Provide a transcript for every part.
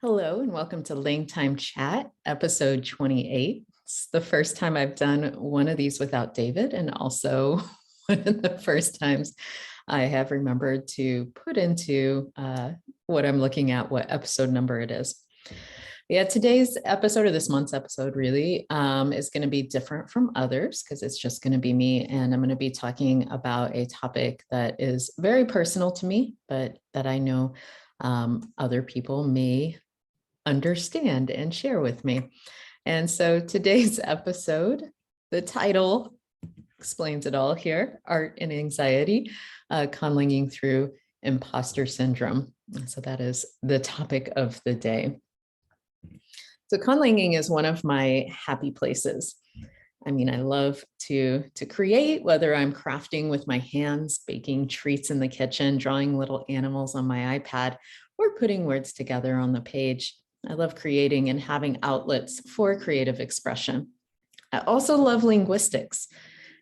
Hello and welcome to LangTime Chat, episode 28. It's the first time I've done one of these without David, and also one of the first times I have remembered to put into what I'm looking at, what episode number it is. Yeah, today's episode, or this month's episode really, is going to be different from others because it's just going to be me, and I'm going to be talking about a topic that is very personal to me, but that I know other people may understand and share with me. And so today's episode, the title explains it all here: Art and Anxiety, conlanging through imposter syndrome. So that is the topic of the day. So conlanging is one of my happy places. I mean, I love to create, whether I'm crafting with my hands, baking treats in the kitchen, drawing little animals on my iPad, or putting words together on the page. I love creating and having outlets for creative expression. I also love linguistics.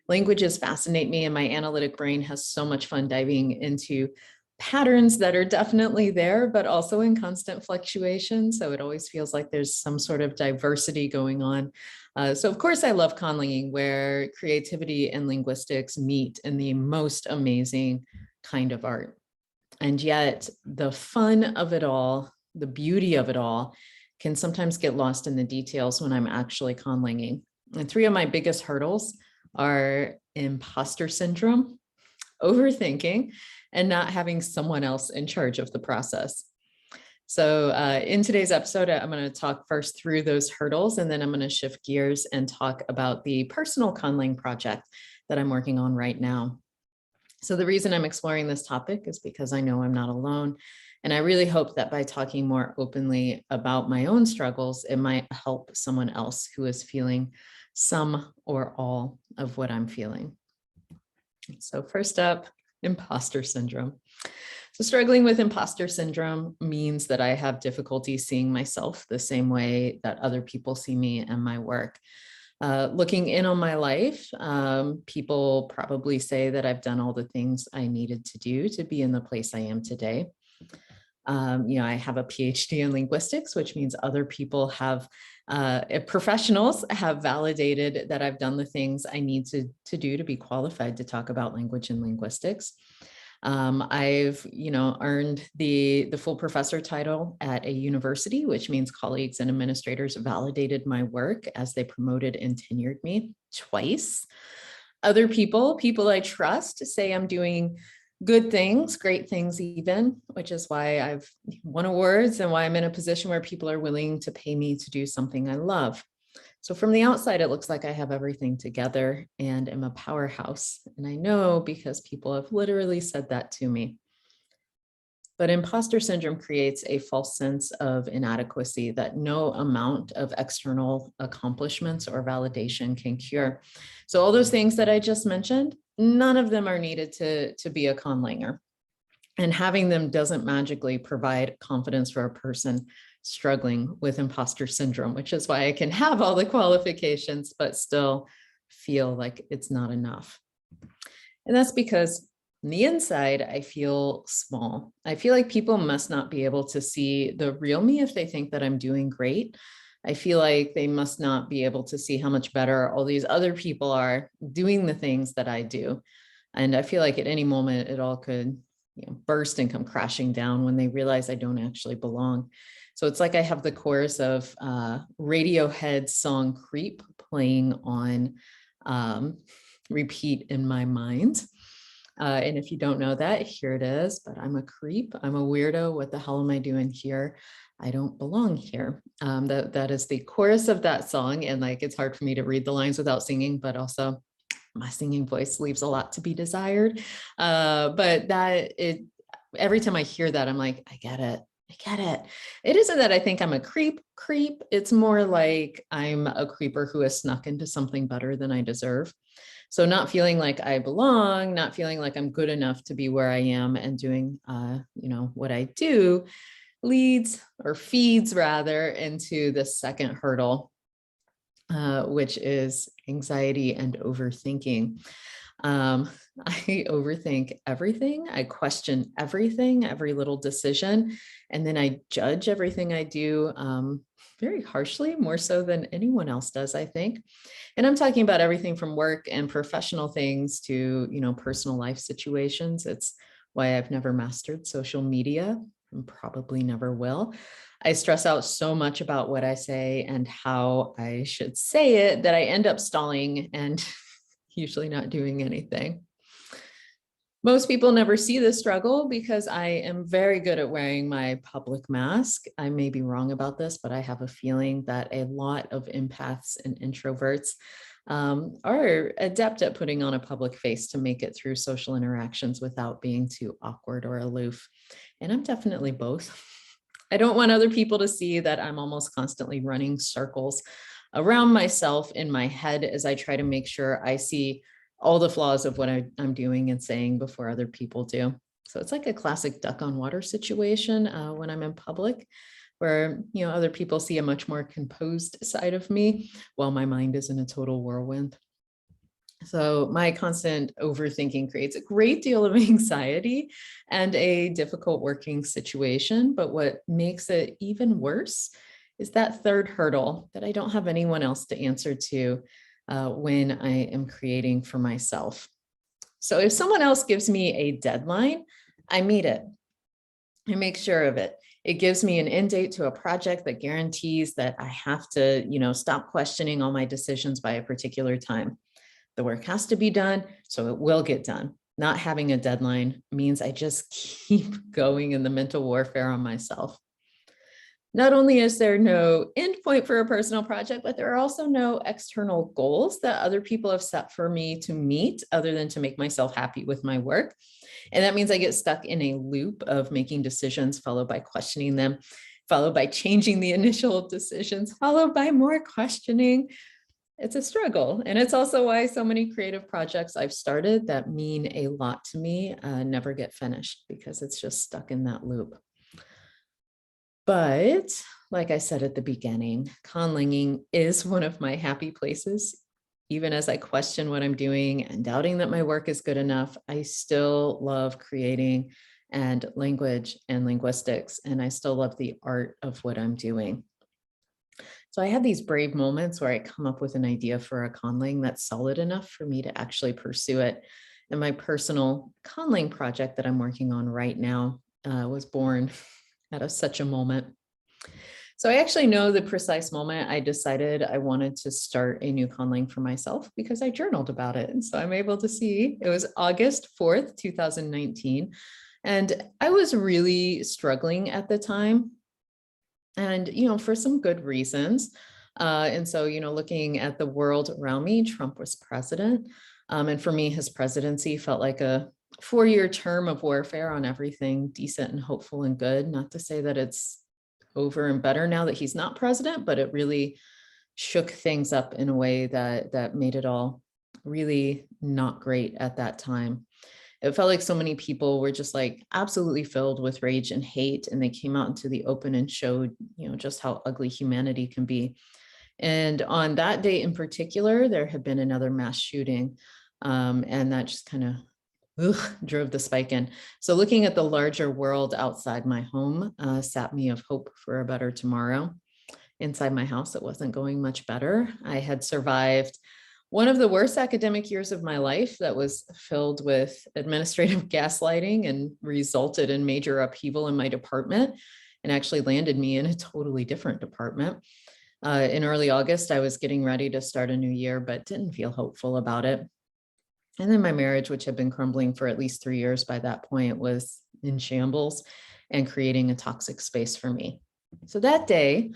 Languages fascinate me, and my analytic brain has so much fun diving into patterns that are definitely there, but also in constant fluctuation. So it always feels like there's some sort of diversity going on. So of course I love conlanging, where creativity and linguistics meet in the most amazing kind of art. And yet the fun of it all, the beauty of it all, can sometimes get lost in the details when I'm actually conlanging. And three of my biggest hurdles are imposter syndrome, overthinking, and not having someone else in charge of the process. So in today's episode, I'm going to talk first through those hurdles, and then I'm going to shift gears and talk about the personal conlang project that I'm working on right now. So the reason I'm exploring this topic is because I know I'm not alone. And I really hope that by talking more openly about my own struggles, it might help someone else who is feeling some or all of what I'm feeling. So first up, imposter syndrome. So struggling with imposter syndrome means that I have difficulty seeing myself the same way that other people see me and my work. Looking in on my life, people probably say that I've done all the things I needed to do to be in the place I am today. I have a PhD in linguistics, which means other people have, professionals have validated that I've done the things I need to do to be qualified to talk about language and linguistics. I've, earned the full professor title at a university, which means colleagues and administrators validated my work as they promoted and tenured me twice. Other people I trust, say I'm doing good things, great things even, which is why I've won awards and why I'm in a position where people are willing to pay me to do something I love. So from the outside, it looks like I have everything together and am a powerhouse. And I know because people have literally said that to me. But imposter syndrome creates a false sense of inadequacy that no amount of external accomplishments or validation can cure. So all those things that I just mentioned, none of them are needed to be a conlanger. And having them doesn't magically provide confidence for a person struggling with imposter syndrome, which is why I can have all the qualifications, but still feel like it's not enough. And that's because on the inside, I feel small. I feel like people must not be able to see the real me if they think that I'm doing great. I feel like they must not be able to see how much better all these other people are doing the things that I do. And I feel like at any moment, it all could burst and come crashing down when they realize I don't actually belong. So it's like I have the chorus of Radiohead's song Creep playing on repeat in my mind. And if you don't know that, here it is. But I'm a creep. I'm a weirdo. What the hell am I doing here? I don't belong here. That is the chorus of that song. And it's hard for me to read the lines without singing, but also my singing voice leaves a lot to be desired. But every time I hear that, I'm like, I get it. It isn't that I think I'm a creep. It's more like I'm a creeper who has snuck into something better than I deserve. So not feeling like I belong, not feeling like I'm good enough to be where I am and doing, what I do feeds rather into the second hurdle, which is anxiety and overthinking. I overthink everything. I question everything, every little decision, and then I judge everything I do very harshly, more so than anyone else does, I think. And I'm talking about everything from work and professional things to, personal life situations. It's why I've never mastered social media and probably never will. I stress out so much about what I say and how I should say it that I end up stalling and usually not doing anything. Most people never see this struggle because I am very good at wearing my public mask. I may be wrong about this, but I have a feeling that a lot of empaths and introverts are adept at putting on a public face to make it through social interactions without being too awkward or aloof. And I'm definitely both. I don't want other people to see that I'm almost constantly running circles around myself in my head as I try to make sure I see all the flaws of what I'm doing and saying before other people do. So it's like a classic duck on water situation when I'm in public, where other people see a much more composed side of me while my mind is in a total whirlwind. So my constant overthinking creates a great deal of anxiety and a difficult working situation. But what makes it even worse is that third hurdle that I don't have anyone else to answer to when I am creating for myself. So if someone else gives me a deadline, I meet it. I make sure of it. It gives me an end date to a project that guarantees that I have to, stop questioning all my decisions by a particular time. The work has to be done, so it will get done. Not having a deadline means I just keep going in the mental warfare on myself. Not only is there no endpoint for a personal project, but there are also no external goals that other people have set for me to meet other than to make myself happy with my work. And that means I get stuck in a loop of making decisions, followed by questioning them, followed by changing the initial decisions, followed by more questioning. It's a struggle. And it's also why so many creative projects I've started that mean a lot to me never get finished, because it's just stuck in that loop. But like I said at the beginning, conlanging is one of my happy places. Even as I question what I'm doing and doubting that my work is good enough, I still love creating and language and linguistics, and I still love the art of what I'm doing. So I have these brave moments where I come up with an idea for a conlang that's solid enough for me to actually pursue it. And my personal conlang project that I'm working on right now was born out of such a moment. So I actually know the precise moment I decided I wanted to start a new conlang for myself, because I journaled about it. And so I'm able to see it was August 4th, 2019. And I was really struggling at the time. And, for some good reasons. And so, looking at the world around me, Trump was president. And for me, his presidency felt like a 4-year term of warfare on everything decent and hopeful and good. Not to say that it's over and better now that he's not president, but it really shook things up in a way that made it all really not great at that time. It felt like so many people were just like absolutely filled with rage and hate, and they came out into the open and showed, just how ugly humanity can be. And on that date in particular, there had been another mass shooting, and that just kind of drove the spike in. So looking at the larger world outside my home sapped me of hope for a better tomorrow. Inside my house, it wasn't going much better. I had survived one of the worst academic years of my life that was filled with administrative gaslighting and resulted in major upheaval in my department, and actually landed me in a totally different department. In early August, I was getting ready to start a new year, but didn't feel hopeful about it. And then my marriage, which had been crumbling for at least 3 years by that point, was in shambles and creating a toxic space for me. So that day,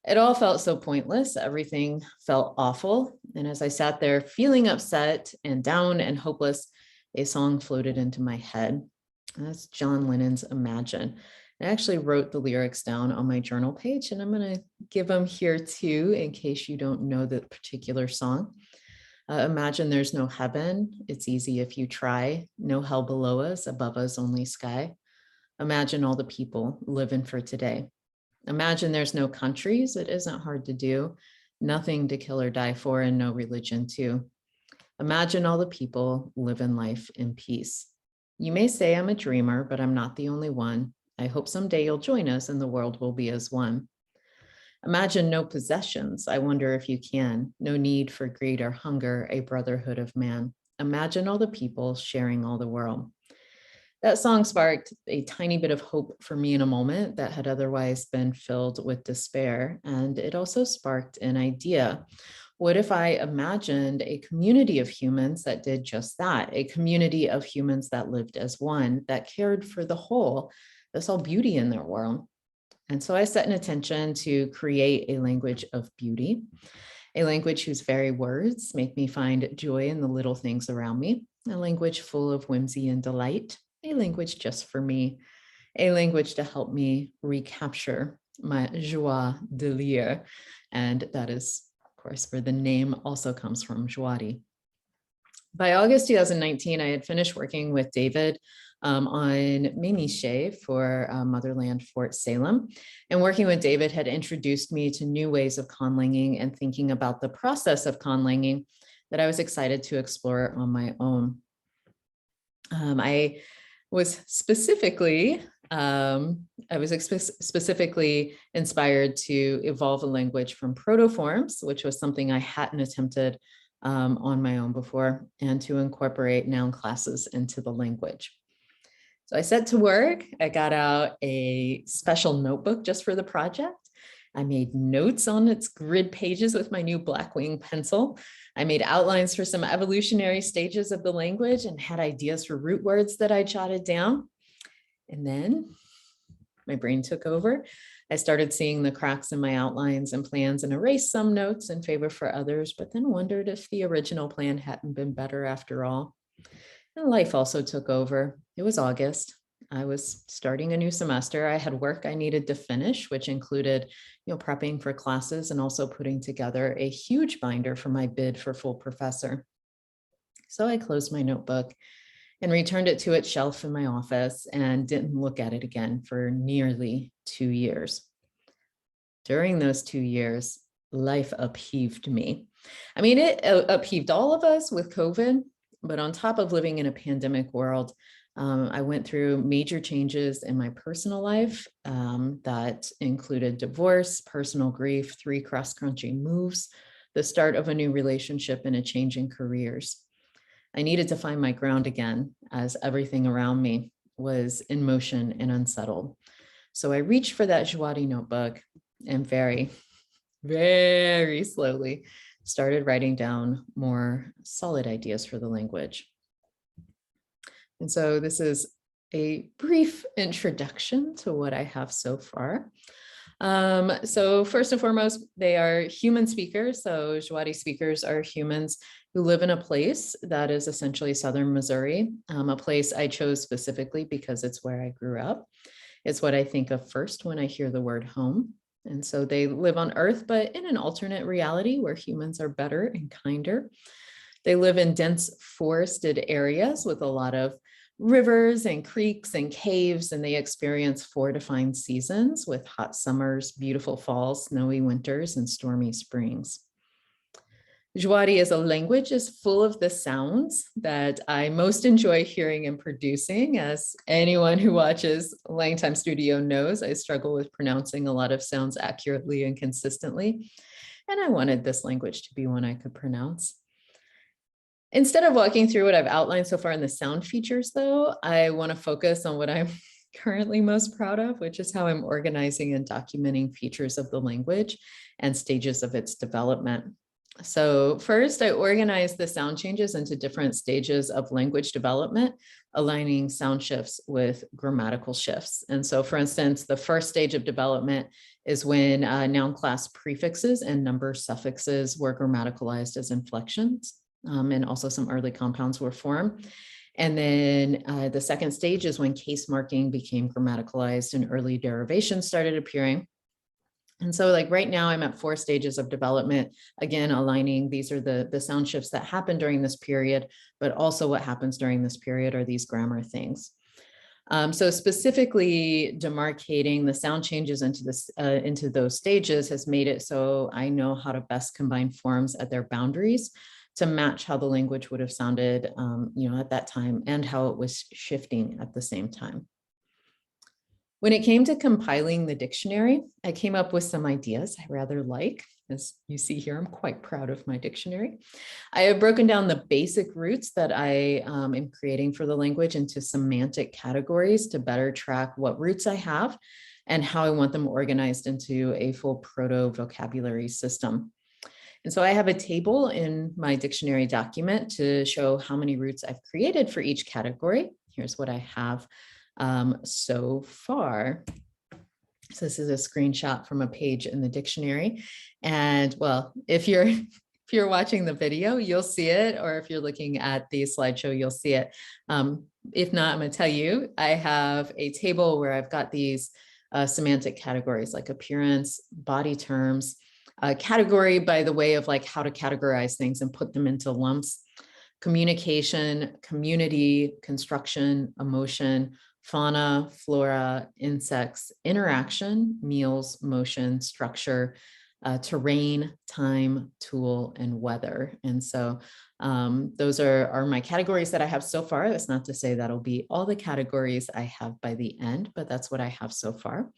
it all felt so pointless. Everything felt awful. And as I sat there feeling upset and down and hopeless, a song floated into my head. And that's John Lennon's Imagine. I actually wrote the lyrics down on my journal page, and I'm going to give them here too, in case you don't know the particular song. Imagine there's no heaven. It's easy if you try. No hell below us, above us, only sky. Imagine all the people living for today. Imagine there's no countries. It isn't hard to do. Nothing to kill or die for, and no religion too. Imagine all the people living life in peace. You may say I'm a dreamer, but I'm not the only one. I hope someday you'll join us and the world will be as one. Imagine no possessions. I wonder if you can. No need for greed or hunger, a brotherhood of man. Imagine all the people sharing all the world. That song sparked a tiny bit of hope for me in a moment that had otherwise been filled with despair. And it also sparked an idea. What if I imagined a community of humans that did just that? A community of humans that lived as one, that cared for the whole, that saw beauty in their world. And so I set an intention to create a language of beauty, a language whose very words make me find joy in the little things around me, a language full of whimsy and delight, a language just for me, a language to help me recapture my joie de lire. And that is, of course, where the name also comes from, joie. By August 2019, I had finished working with David on Méniché for Motherland Fort Salem. And working with David had introduced me to new ways of conlanging and thinking about the process of conlanging that I was excited to explore on my own. I was specifically inspired to evolve a language from protoforms, which was something I hadn't attempted on my own before, and to incorporate noun classes into the language. So I set to work. I got out a special notebook just for the project. I made notes on its grid pages with my new Blackwing pencil. I made outlines for some evolutionary stages of the language and had ideas for root words that I jotted down. And then my brain took over. I started seeing the cracks in my outlines and plans and erased some notes in favor for others, but then wondered if the original plan hadn't been better after all. And life also took over. It was August. I was starting a new semester. I had work I needed to finish, which included, prepping for classes and also putting together a huge binder for my bid for full professor. So I closed my notebook and returned it to its shelf in my office and didn't look at it again for nearly 2 years. During those 2 years, life upheaved me. I mean, it upheaved all of us with COVID, but on top of living in a pandemic world, I went through major changes in my personal life that included divorce, personal grief, 3 cross-country moves, the start of a new relationship, and a change in careers. I needed to find my ground again as everything around me was in motion and unsettled. So I reached for that Joadi notebook and very, very slowly started writing down more solid ideas for the language. And so this is a brief introduction to what I have so far. So first and foremost, they are human speakers. So Joadi speakers are humans who live in a place that is essentially Southern Missouri, a place I chose specifically because it's where I grew up. It's what I think of first when I hear the word home. And so they live on Earth, but in an alternate reality where humans are better and kinder. They live in dense forested areas with a lot of rivers and creeks and caves, and they experience 4 defined seasons with hot summers, beautiful falls, snowy winters, and stormy springs. Joadi as a language is full of the sounds that I most enjoy hearing and producing. As anyone who watches LangTime Studio knows, I struggle with pronouncing a lot of sounds accurately and consistently, and I wanted this language to be one I could pronounce. Instead of walking through what I've outlined so far in the sound features, though, I want to focus on what I'm currently most proud of, which is how I'm organizing and documenting features of the language and stages of its development. So first, I organized the sound changes into different stages of language development, aligning sound shifts with grammatical shifts. And so, for instance, the first stage of development is when noun class prefixes and number suffixes were grammaticalized as inflections. And also some early compounds were formed. And then the second stage is when case marking became grammaticalized and early derivations started appearing. And so like right now I'm at 4 stages of development, again, aligning, these are the sound shifts that happen during this period, but also what happens during this period are these grammar things. So specifically demarcating the sound changes into those stages has made it so I know how to best combine forms at their boundaries to match how the language would have sounded, at that time and how it was shifting at the same time. When it came to compiling the dictionary, I came up with some ideas I rather like. As you see here, I'm quite proud of my dictionary. I have broken down the basic roots that I am creating for the language into semantic categories to better track what roots I have and how I want them organized into a full proto-vocabulary system. And so I have a table in my dictionary document to show how many roots I've created for each category. Here's what I have so far. So this is a screenshot from a page in the dictionary. And well, if you're watching the video, you'll see it, or if you're looking at the slideshow, you'll see it. If not, I'm going to tell you, I have a table where I've got these semantic categories like appearance, body terms, category by the way of like how to categorize things and put them into lumps, communication, community, construction, emotion, fauna, flora, insects, interaction, meals, motion, structure, terrain, time, tool, and weather. And so those are my categories that I have so far. That's not to say that'll be all the categories I have by the end, but that's what I have so far.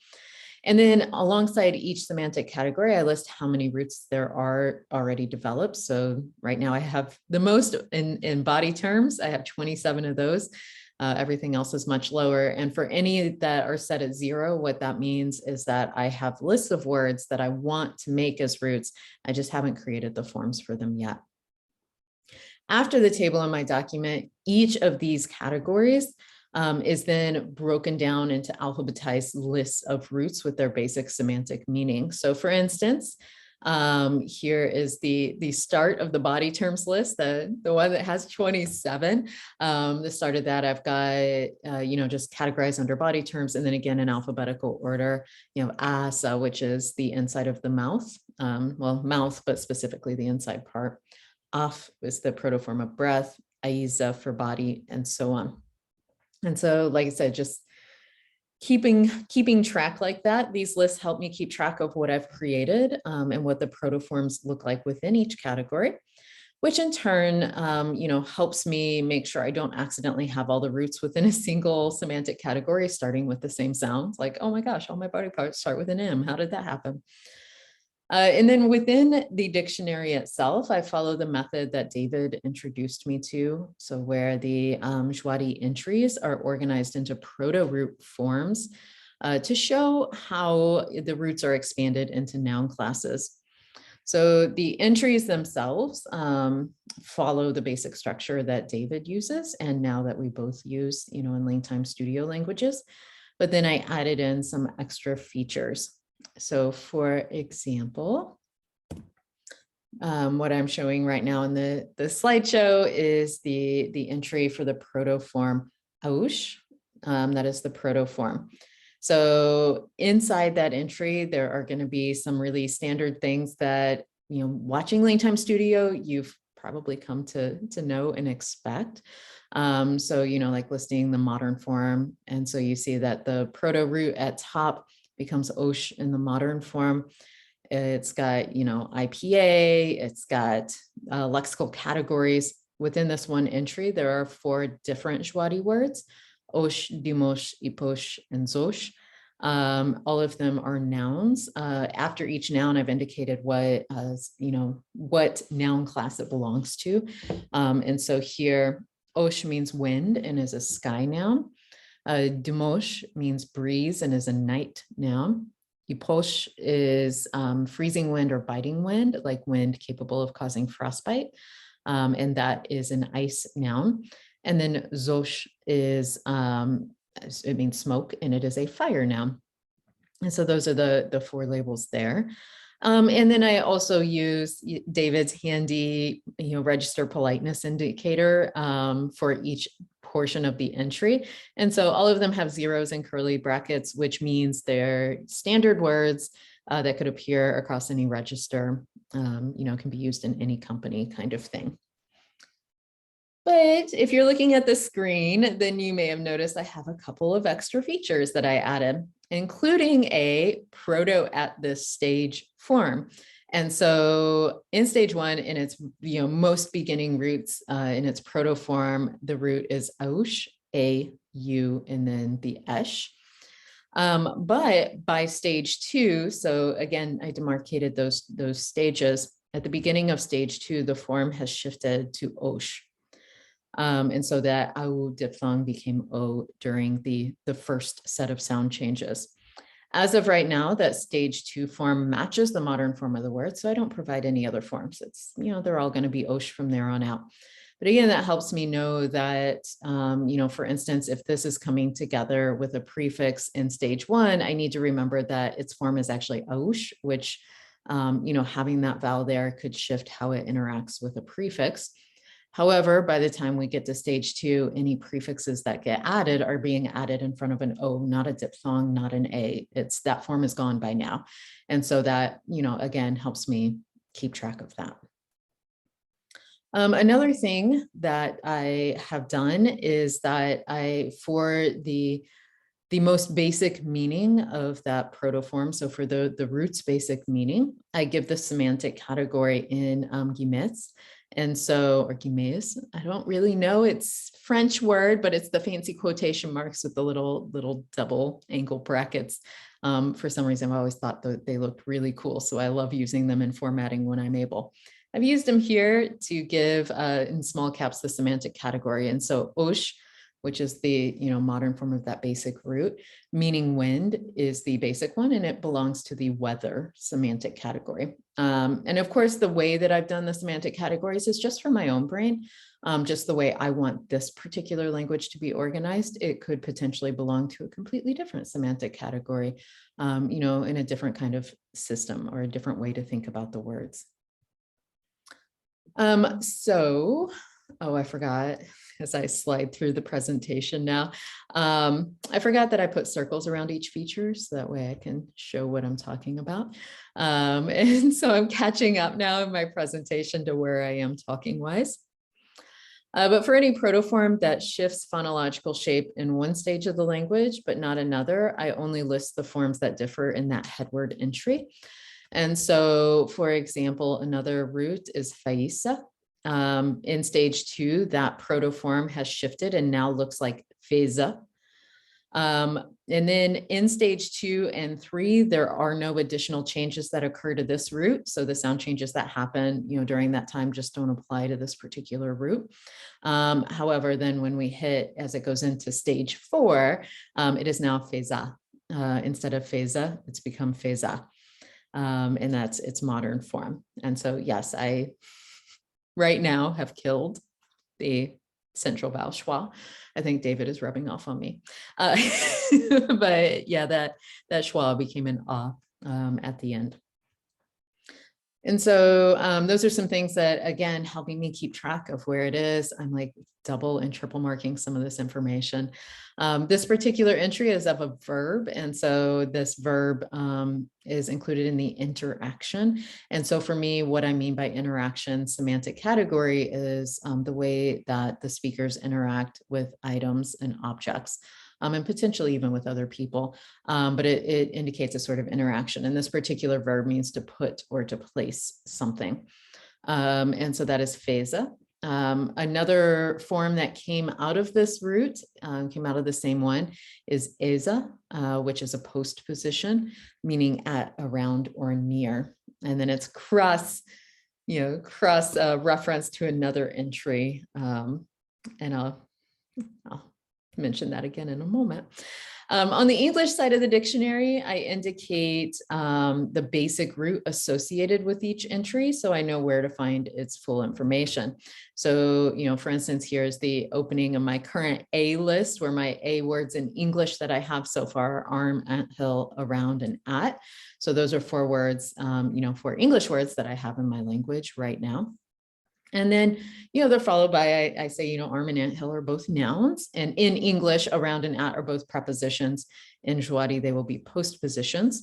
And then alongside each semantic category, I list how many roots there are already developed. So right now I have the most in body terms. I have 27 of those. Everything else is much lower. And for any that are set at 0, what that means is that I have lists of words that I want to make as roots. I just haven't created the forms for them yet. After the table in my document, each of these categories is then broken down into alphabetized lists of roots with their basic semantic meaning. So for instance, here is the start of the body terms list, the one that has 27. The start of that, I've got, just categorized under body terms, and then again in alphabetical order, asa, which is the inside of the mouth, mouth, but specifically the inside part. Af is the protoform of breath, aiza for body, and so on. And so, like I said, just keeping track like that. These lists help me keep track of what I've created and what the protoforms look like within each category, which in turn, helps me make sure I don't accidentally have all the roots within a single semantic category, starting with the same sounds. Like, oh my gosh, all my body parts start with an M. How did that happen? And then within the dictionary itself, I follow the method that David introduced me to. So where the Jwadi entries are organized into proto-root forms to show how the roots are expanded into noun classes. So the entries themselves follow the basic structure that David uses, and now that we both use, in LangTime Studio languages, but then I added in some extra features. So for example, what I'm showing right now in the slideshow is the entry for the protoform aush. That is the protoform. So inside that entry, there are going to be some really standard things that, watching LangTime Studio, you've probably come to know and expect. So, like listing the modern form. And so you see that the proto root at top becomes osh in the modern form. It's got, IPA, it's got lexical categories. Within this one entry, there are 4 different Jwadi words, osh, dimosh, iposh, and zosh. All of them are nouns. After each noun, I've indicated what noun class it belongs to. And so here, osh means wind and is a sky noun. Dimosh means breeze and is a night noun. Iposh is freezing wind or biting wind, like wind capable of causing frostbite. And that is an ice noun. And then zosh is, it means smoke, and it is a fire noun. And so those are the 4 labels there. And then I also use David's handy, register politeness indicator for each portion of the entry. And so all of them have zeros and curly brackets, which means they're standard words that could appear across any register, can be used in any company kind of thing. But if you're looking at the screen, then you may have noticed I have a couple of extra features that I added, including a proto at this stage form. And so in stage one, in its most beginning roots, in its proto form, the root is aush, A-U, and then the esh. But by stage two, so again, I demarcated those stages. At the beginning of stage two, the form has shifted to osh. And so that au diphthong became o during the first set of sound changes. As of right now, that stage two form matches the modern form of the word. So I don't provide any other forms. It's, they're all going to be osh from there on out. But again, that helps me know that, for instance, if this is coming together with a prefix in stage one, I need to remember that its form is actually aush, which, having that vowel there could shift how it interacts with a prefix. However, by the time we get to stage two, any prefixes that get added are being added in front of an O, not a diphthong, not an A. It's that form is gone by now. And so that, again, helps me keep track of that. Another thing that I have done is that for the most basic meaning of that protoform, so for the root's basic meaning, I give the semantic category in guillemets. And so, or guillemets, I don't really know, it's French word, but it's the fancy quotation marks with the little double angle brackets. For some reason, I always thought that they looked really cool. So I love using them in formatting when I'm able. I've used them here to give in small caps the semantic category. And so osh, which is the modern form of that basic root, meaning wind, is the basic one, and it belongs to the weather semantic category. And of course, the way that I've done the semantic categories is just for my own brain, just the way I want this particular language to be organized. It could potentially belong to a completely different semantic category, in a different kind of system or a different way to think about the words. I forgot, as I slide through the presentation now, I forgot that I put circles around each feature so that way I can show what I'm talking about. And so I'm catching up now in my presentation to where I am talking wise. But for any protoform that shifts phonological shape in one stage of the language, but not another, I only list the forms that differ in that headword entry. And so, for example, another root is faisa. In stage two, that protoform has shifted and now looks like feza. And then in stage 2 and 3, there are no additional changes that occur to this root. So the sound changes that happen, during that time just don't apply to this particular root. However, then when we hit, as it goes into stage 4, it is now feza. Instead of feza, it's become feza. And that's its modern form. And so, yes, I right now have killed the central vowel schwa. I think David is rubbing off on me. But yeah, that schwa became an at the end. And so those are some things that, again, helping me keep track of where it is. I'm like double and triple marking some of this information. This particular entry is of a verb. And so this verb is included in the interaction. And so for me, what I mean by interaction semantic category is the way that the speakers interact with items and objects. And potentially even with other people, but it indicates a sort of interaction. And this particular verb means to put or to place something. And so that is feza. Another form that came out of this root, came out of the same one, is eza, which is a post position, meaning at, around, or near. And then it's cross reference to another entry. And I'll mention that again in a moment. On the English side of the dictionary, I indicate the basic root associated with each entry, so I know where to find its full information. So, for instance, here's the opening of my current A list, where my A words in English that I have so far are arm, ant, hill, around, and at. So those are 4 words, 4 English words that I have in my language right now. And then, they're followed by, I say, arm and anthill are both nouns. And in English, around and at are both prepositions. In Juari, they will be postpositions.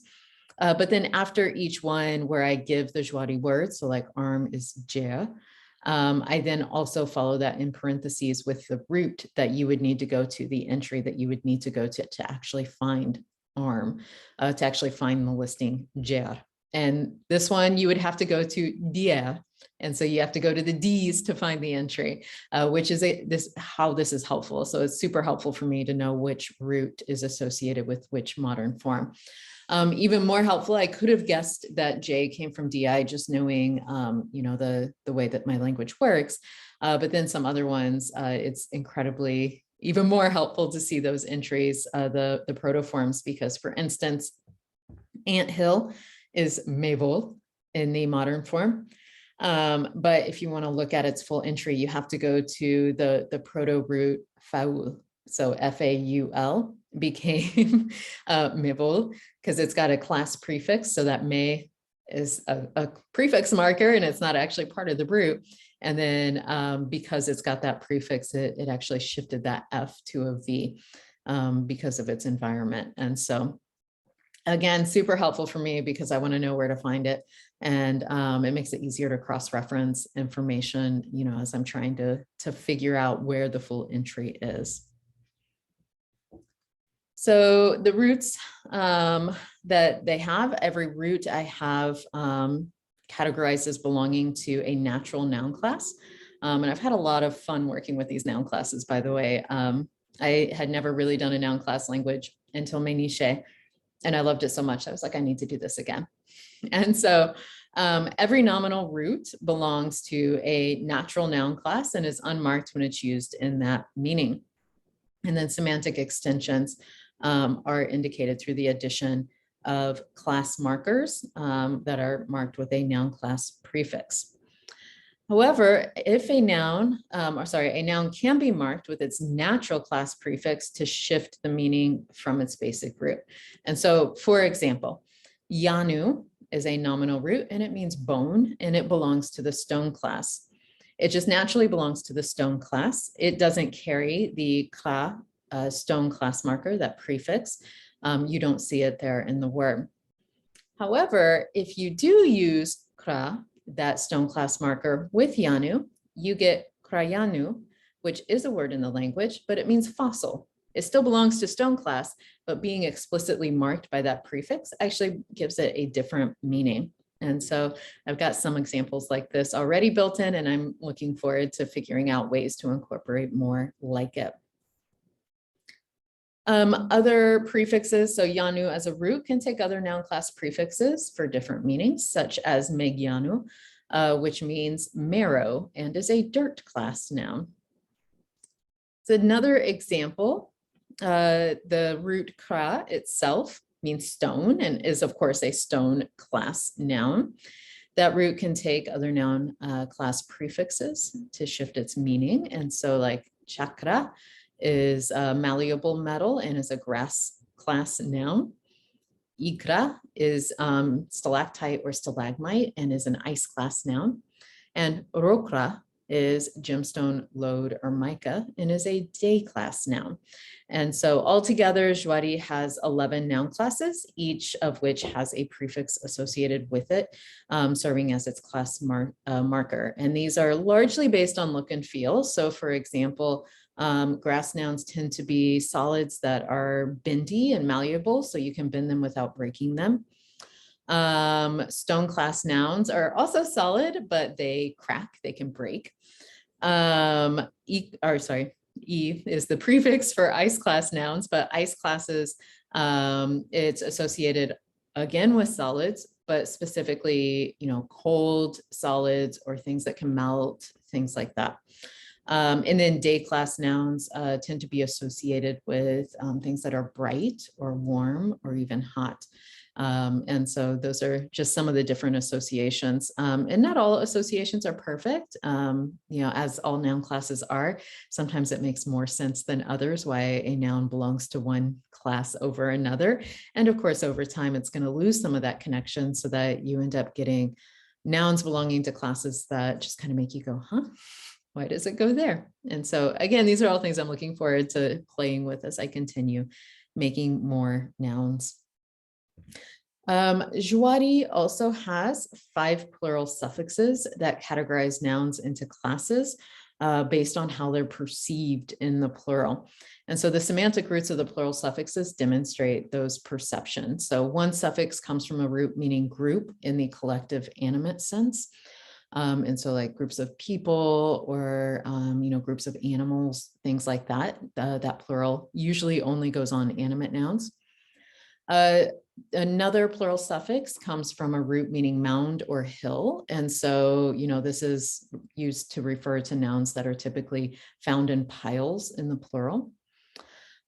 But then after each one where I give the Juari word, so like arm is jea, I then also follow that in parentheses with the root that you would need to go to, the entry that you would need to go to actually find arm, to actually find the listing jer. And this one you would have to go to dia. And so you have to go to the D's to find the entry, which is how this is helpful. So it's super helpful for me to know which root is associated with which modern form. Even more helpful, I could have guessed that J came from DI, just knowing, the way that my language works. But then some other ones, it's incredibly even more helpful to see those entries, the protoforms, because for instance, anthill is mevol in the modern form. But if you want to look at its full entry, you have to go to the proto root faul. So F-A-U-L became mevol because it's got a class prefix. So that me is a prefix marker and it's not actually part of the root. And then because it's got that prefix, it actually shifted that F to a V because of its environment. And so again, super helpful for me because I want to know where to find it. And it makes it easier to cross-reference information, as I'm trying to figure out where the full entry is. So the roots that they have, every root I have categorized as belonging to a natural noun class. And I've had a lot of fun working with these noun classes, by the way. I had never really done a noun class language until Menishe. And I loved it so much. I was like, I need to do this again. And so every nominal root belongs to a natural noun class and is unmarked when it's used in that meaning. And then semantic extensions are indicated through the addition of class markers that are marked with a noun class prefix. However, if a noun, a noun can be marked with its natural class prefix to shift the meaning from its basic root. And so, for example, Yanu is a nominal root and it means bone and it belongs to the stone class. It just naturally belongs to the stone class. It doesn't carry the ka, stone class marker, that prefix. You don't see it there in the word. However, if you do use kra, that stone class marker with Yanu, you get krayanu, which is a word in the language, but it means fossil. It still belongs to stone class, but being explicitly marked by that prefix actually gives it a different meaning. And so I've got some examples like this already built in, and I'm looking forward to figuring out ways to incorporate more like it. Other prefixes, so Yanu as a root can take other noun class prefixes for different meanings, such as Megyanu, which means marrow and is a dirt class noun. So another example, the root kra itself means stone and is of course a stone class noun. That root can take other noun class prefixes to shift its meaning. And so like chakra is a malleable metal and is a grass class noun. Ikra is stalactite or stalagmite and is an ice class noun. And rokra is gemstone, lode, or mica and is a day class noun. And so altogether, Jwari has 11 noun classes, each of which has a prefix associated with it, serving as its class marker. And these are largely based on look and feel. So for example, grass nouns tend to be solids that are bendy and malleable, so you can bend them without breaking them. Stone class nouns are also solid, but they crack, they can break. E is the prefix for ice class nouns, but ice classes, it's associated again with solids, but specifically, cold solids or things that can melt, things like that. And then day class nouns tend to be associated with things that are bright or warm or even hot. And so those are just some of the different associations. And not all associations are perfect, as all noun classes are. Sometimes it makes more sense than others why a noun belongs to one class over another. And of course, over time, it's going to lose some of that connection so that you end up getting nouns belonging to classes that just kind of make you go, huh? Why does it go there? And so again, these are all things I'm looking forward to playing with as I continue making more nouns. Jwari also has 5 plural suffixes that categorize nouns into classes based on how they're perceived in the plural. And so the semantic roots of the plural suffixes demonstrate those perceptions. So one suffix comes from a root meaning group in the collective animate sense. And so like groups of people or, groups of animals, things like that, that plural usually only goes on animate nouns. Another plural suffix comes from a root meaning mound or hill. And so, this is used to refer to nouns that are typically found in piles in the plural.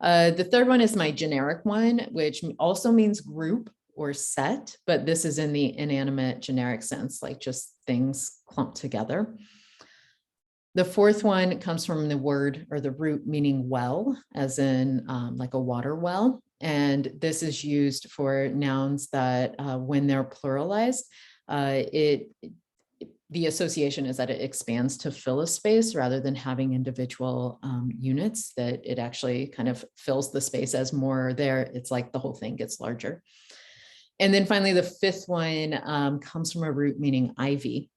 The third one is my generic one, which also means group or set, but this is in the inanimate generic sense, like just things clumped together. The fourth one comes from the word or the root meaning well, as in like a water well. And this is used for nouns that when they're pluralized, the association is that it expands to fill a space rather than having individual units, that it actually kind of fills the space as more there. It's like the whole thing gets larger. And then finally, the fifth one comes from a root meaning ivy.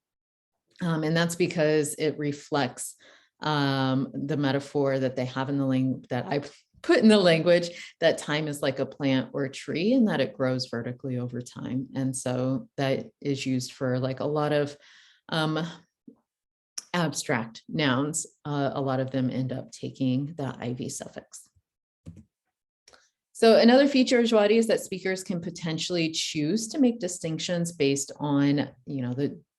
And that's because it reflects the metaphor that they have in the language that I put in the language, that time is like a plant or a tree and that it grows vertically over time. And so that is used for like a lot of abstract nouns. A lot of them end up taking the ivy suffix. So another feature of Juari is that speakers can potentially choose to make distinctions based on,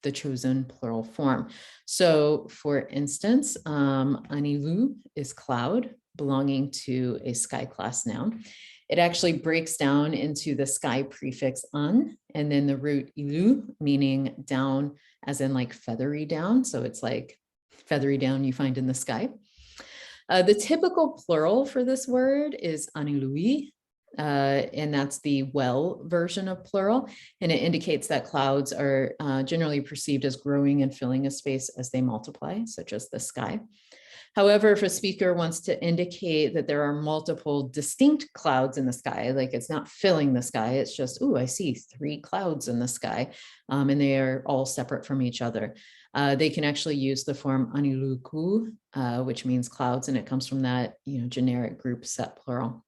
the chosen plural form. So for instance, anilu is cloud, belonging to a sky class noun. It actually breaks down into the sky prefix an, and then the root ilu, meaning down, as in like feathery down. So it's like feathery down you find in the sky. The typical plural for this word is anilui, and that's the well version of plural. And it indicates that clouds are generally perceived as growing and filling a space as they multiply, such as the sky. However, if a speaker wants to indicate that there are multiple distinct clouds in the sky, like it's not filling the sky, it's just, oh, I see 3 clouds in the sky, and they are all separate from each other. They can actually use the form aniluku, which means clouds, and it comes from that generic group set plural,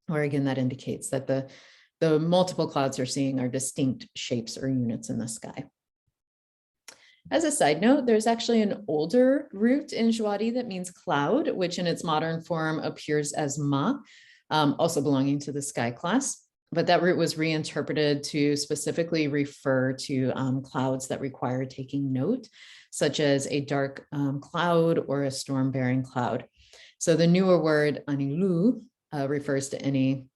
where again, that indicates that the multiple clouds they're seeing are distinct shapes or units in the sky. As a side note, there's actually an older root in Juari that means cloud, which in its modern form appears as ma, also belonging to the sky class. But that root was reinterpreted to specifically refer to clouds that require taking note, such as a dark cloud or a storm-bearing cloud. So the newer word anilu refers to any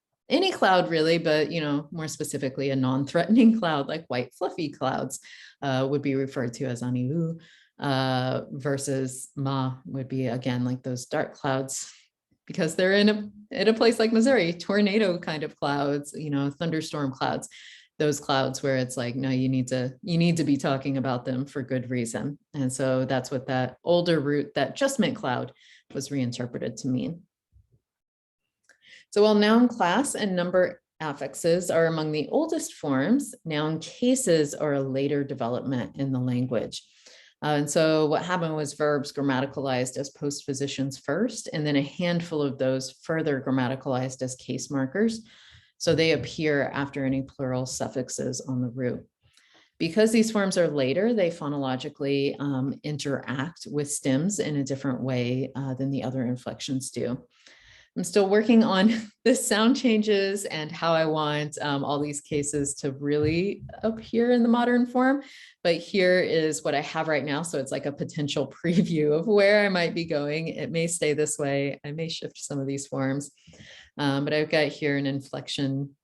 cloud really, but more specifically a non-threatening cloud, like white fluffy clouds would be referred to as anilu, versus ma would be again like those dark clouds, because they're in a place like Missouri, tornado kind of clouds, thunderstorm clouds, those clouds where it's like, no, you need to be talking about them for good reason. And so that's what that older root that just meant cloud was reinterpreted to mean. So while noun class and number affixes are among the oldest forms, noun cases are a later development in the language. And so what happened was verbs grammaticalized as postpositions first, and then a handful of those further grammaticalized as case markers. So they appear after any plural suffixes on the root. Because these forms are later, they phonologically interact with stems in a different way than the other inflections do. I'm still working on the sound changes and how I want all these cases to really appear in the modern form. But here is what I have right now. So it's like a potential preview of where I might be going. It may stay this way. I may shift some of these forms. But I've got here an inflection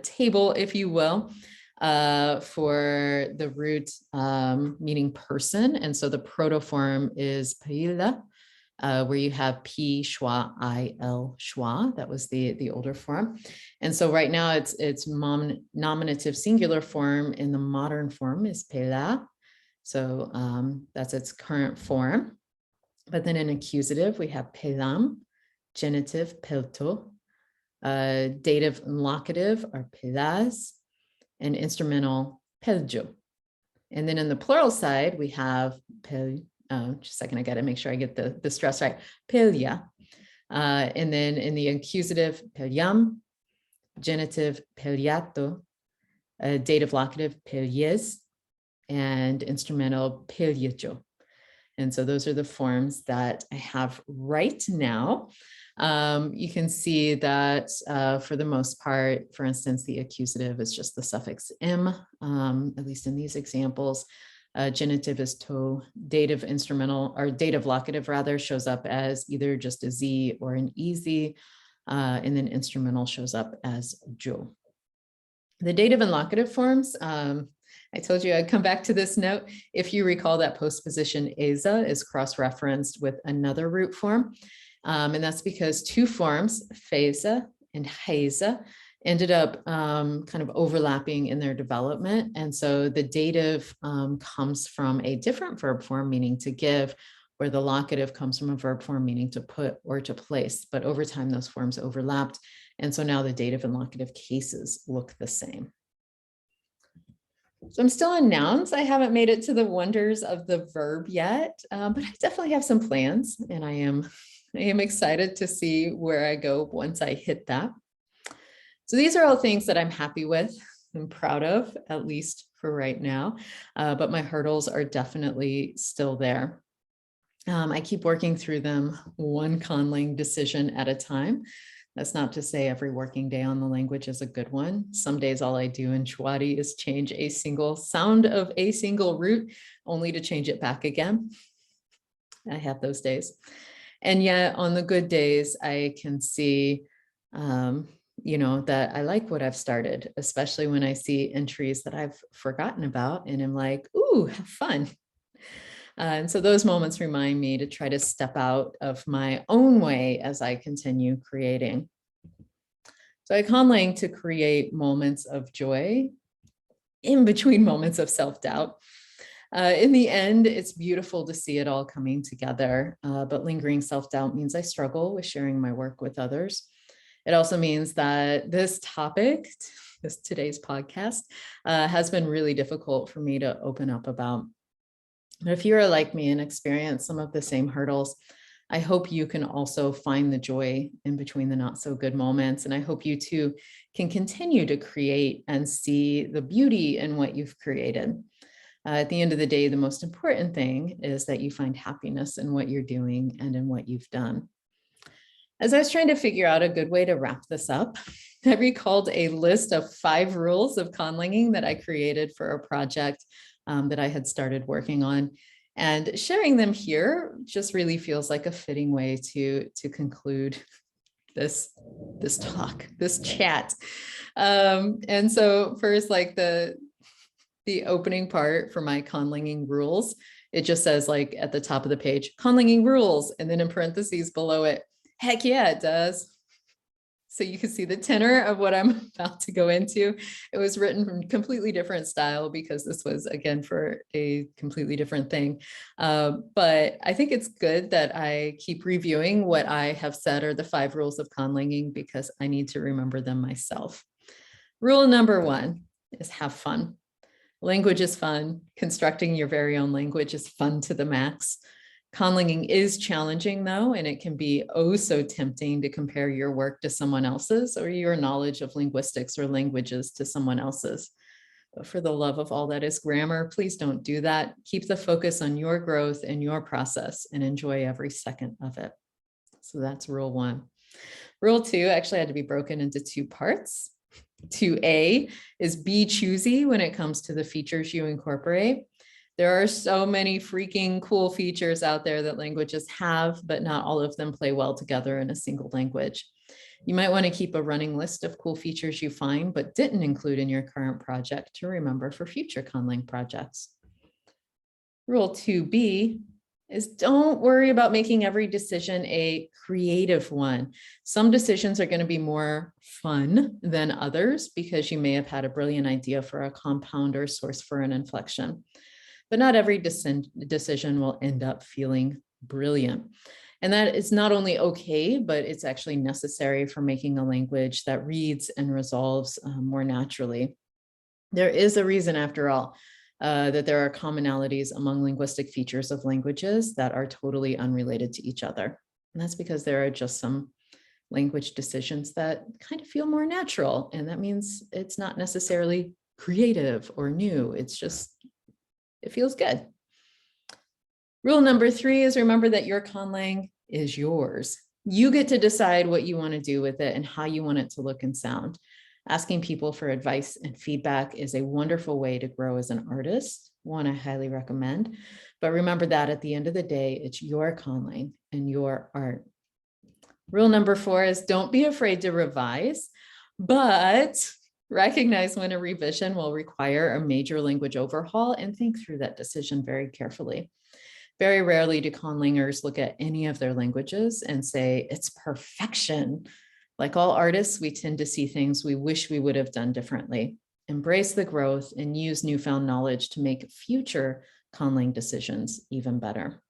table, if you will, for the root meaning person. And so the protoform is paila, where you have P, schwa, I, L, schwa. That was the older form. And so right now it's nominative singular form in the modern form is pela. So that's its current form. But then in accusative, we have pelam, genitive, pelto, dative and locative are pelas, and instrumental peljo. And then in the plural side, we have pel, just a second, I got to make sure I get the stress right. Pelia, And then in the accusative, peliam, genitive, peliato, dative locative, pelies, and instrumental, peliecho. And so those are the forms that I have right now. You can see that for the most part, for instance, the accusative is just the suffix im, at least in these examples. Genitive is to, dative instrumental, or dative locative rather, shows up as either just a z or an ez, and then instrumental shows up as jo. The dative and locative forms, I told you I'd come back to this note. If you recall, that postposition eza is cross-referenced with another root form. And that's because two forms, feza and heza, ended up kind of overlapping in their development. And so the dative comes from a different verb form, meaning to give, where the locative comes from a verb form meaning to put or to place. But over time, those forms overlapped. And so now the dative and locative cases look the same. So I'm still on nouns. I haven't made it to the wonders of the verb yet, but I definitely have some plans, and I am excited to see where I go once I hit that. So these are all things that I'm happy with and proud of, at least for right now, but my hurdles are definitely still there. I keep working through them one conlang decision at a time. That's not to say every working day on the language is a good one. Some days all I do in Chwati is change a single sound of a single root, only to change it back again. I have those days. And yet on the good days, I can see, that I like what I've started, especially when I see entries that I've forgotten about and I'm like, ooh, have fun. And so those moments remind me to try to step out of my own way as I continue creating. So I conlang to create moments of joy in between moments of self-doubt. In the end, it's beautiful to see it all coming together, but lingering self-doubt means I struggle with sharing my work with others. It also means that this topic, today's podcast, has been really difficult for me to open up about. If you are like me and experience some of the same hurdles, I hope you can also find the joy in between the not so good moments. And I hope you too can continue to create and see the beauty in what you've created. At the end of the day, the most important thing is that you find happiness in what you're doing and in what you've done. As I was trying to figure out a good way to wrap this up, I recalled a list of 5 rules of conlanging that I created for a project that I had started working on, and sharing them here just really feels like a fitting way to conclude this talk, this chat. And so first, like the opening part for my conlanging rules, it just says, like, at the top of the page, conlanging rules, and then in parentheses below it, heck yeah, it does. So you can see the tenor of what I'm about to go into. It was written from completely different style because this was, again, for a completely different thing. But I think it's good that I keep reviewing what I have said are the 5 rules of conlanging, because I need to remember them myself. Rule number 1 is have fun. Language is fun. Constructing your very own language is fun to the max. Conlanging is challenging, though, and it can be oh so tempting to compare your work to someone else's, or your knowledge of linguistics or languages to someone else's. But for the love of all that is grammar, please don't do that. Keep the focus on your growth and your process and enjoy every second of it. So that's rule 1. Rule 2 actually had to be broken into 2 parts. 2A is be choosy when it comes to the features you incorporate. There are so many freaking cool features out there that languages have, but not all of them play well together in a single language. You might want to keep a running list of cool features you find but didn't include in your current project to remember for future conlang projects. Rule 2B is don't worry about making every decision a creative one. Some decisions are going to be more fun than others because you may have had a brilliant idea for a compound or source for an inflection. But not every decision will end up feeling brilliant. And that is not only okay, but it's actually necessary for making a language that reads and resolves more naturally. There is a reason, after all, that there are commonalities among linguistic features of languages that are totally unrelated to each other. And that's because there are just some language decisions that kind of feel more natural. And that means it's not necessarily creative or new. It's just, it feels good. Rule number 3 is remember that your conlang is yours. You get to decide what you want to do with it and how you want it to look and sound. Asking people for advice and feedback is a wonderful way to grow as an artist, one I highly recommend. But remember that at the end of the day, it's your conlang and your art. Rule number 4 is don't be afraid to revise, but recognize when a revision will require a major language overhaul and think through that decision very carefully. Very rarely do conlangers look at any of their languages and say, it's perfection. Like all artists, we tend to see things we wish we would have done differently. Embrace the growth and use newfound knowledge to make future conlang decisions even better.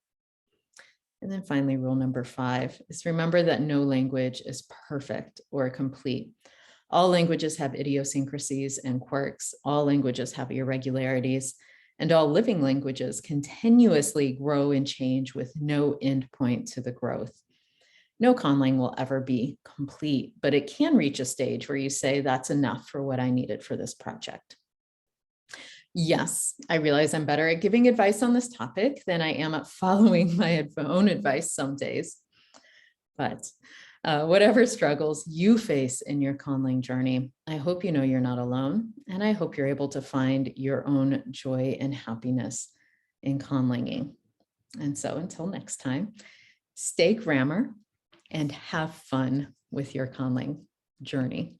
And then finally, rule number 5 is remember that no language is perfect or complete. All languages have idiosyncrasies and quirks. All languages have irregularities. And all living languages continuously grow and change with no end point to the growth. No conlang will ever be complete, but it can reach a stage where you say, that's enough for what I needed for this project. Yes, I realize I'm better at giving advice on this topic than I am at following my own advice some days. But whatever struggles you face in your conlang journey, I hope you know you're not alone, and I hope you're able to find your own joy and happiness in conlanging. And so until next time, stay grammar and have fun with your conlang journey.